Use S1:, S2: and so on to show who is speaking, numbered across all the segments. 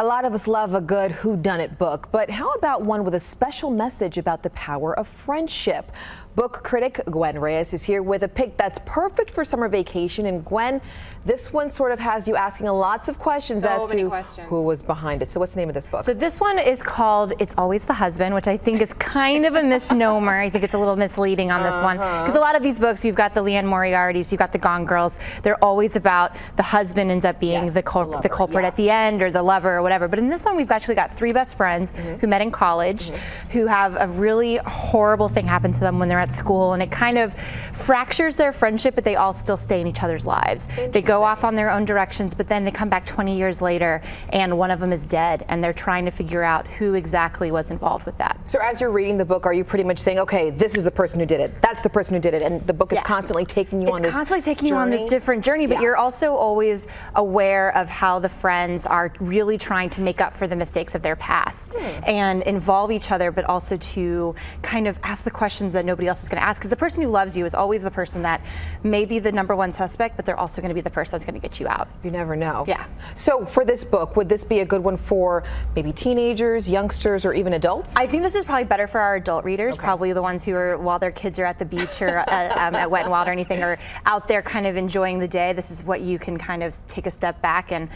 S1: A lot of us love a good whodunit book, but how about one with a special message about the power of friendship? Book critic Gwen Reyes is here with a pick that's perfect for summer vacation. And Gwen, this one sort of has you asking lots of questions as to who was behind it. So what's the name of this book?
S2: So this one is called It's Always the Husband, which I think is kind of a misnomer. I think it's a little misleading on this one, because a lot of these books, you've got the Liane Moriartys, you've got the Gone Girls, they're always about the husband ends up being the culprit at the end, or the lover or whatever. But in this one, we've actually got three best friends who met in college, who have a really horrible thing happen to them when they're at school, and it kind of fractures their friendship, but they all still stay in each other's lives. They go off on their own directions, but then they come back 20 years later and one of them is dead, and they're trying to figure out who exactly was involved with that.
S1: So as you're reading the book, are you pretty much saying, okay, this is the person who did it, that's the person who did it, and the book is constantly taking you on this
S2: different journey, but you're also always aware of how the friends are really trying to make up for the mistakes of their past and involve each other, but also to kind of ask the questions that nobody else is going to ask, because the person who loves you is always the person that may be the #1 suspect, but they're also going to be the person that's going to get you out.
S1: You never know.
S2: Yeah.
S1: So for this book, would this be a good one for maybe teenagers, youngsters, or even adults?
S2: I think this is probably better for our adult readers, probably the ones who are, while their kids are at the beach or at Wet n Wild or anything, or out there kind of enjoying the day. This is what you can kind of take a step back and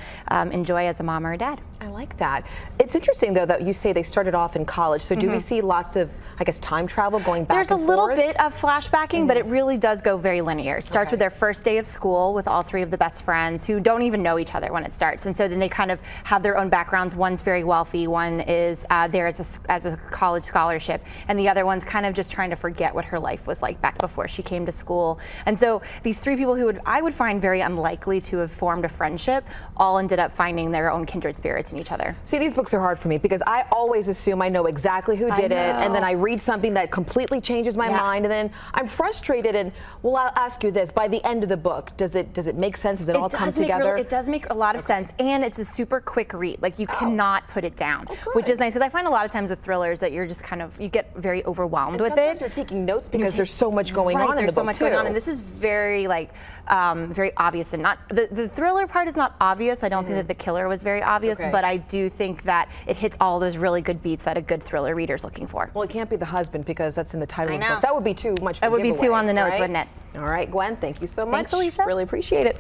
S2: enjoy as a mom or a dad.
S1: I like that. It's interesting, though, that you say they started off in college. So do we see lots of, I guess, time travel going back and forth?
S2: There's a little bit of flashbacking, but it really does go very linear. It starts with their first day of school with all three of the best friends who don't even know each other when it starts. And so then they kind of have their own backgrounds. One's very wealthy, one is there as a college scholarship, and the other one's kind of just trying to forget what her life was like back before she came to school. And so these three people who I would find very unlikely to have formed a friendship all ended up finding their own kindred spirits in each other.
S1: See, these books are hard for me because I always assume I know exactly who did it, and then I read something that completely changes my mind, and then I'm frustrated. And well, I'll ask you this: by the end of the book, does it make sense? Does it all come together?
S2: It does make a lot of sense, and it's a super quick read. Like, you cannot put it down, which is nice, because I find a lot of times with thrillers that you're just kind of, you get very overwhelmed with it.
S1: Sometimes you're taking notes because there's so much going on in the book.
S2: There's so much going on, and this is very very obvious, and not the thriller part is not obvious. I don't think that the killer was very obvious, but I do think that it hits all those really good beats that a good thriller reader is looking for.
S1: Well, it can't be the husband because that's in the title of the book. That would be too much.
S2: That would be too on the nose, wouldn't it?
S1: All right, Gwen, thank you so much.
S2: Thanks, Alicia.
S1: Really appreciate it.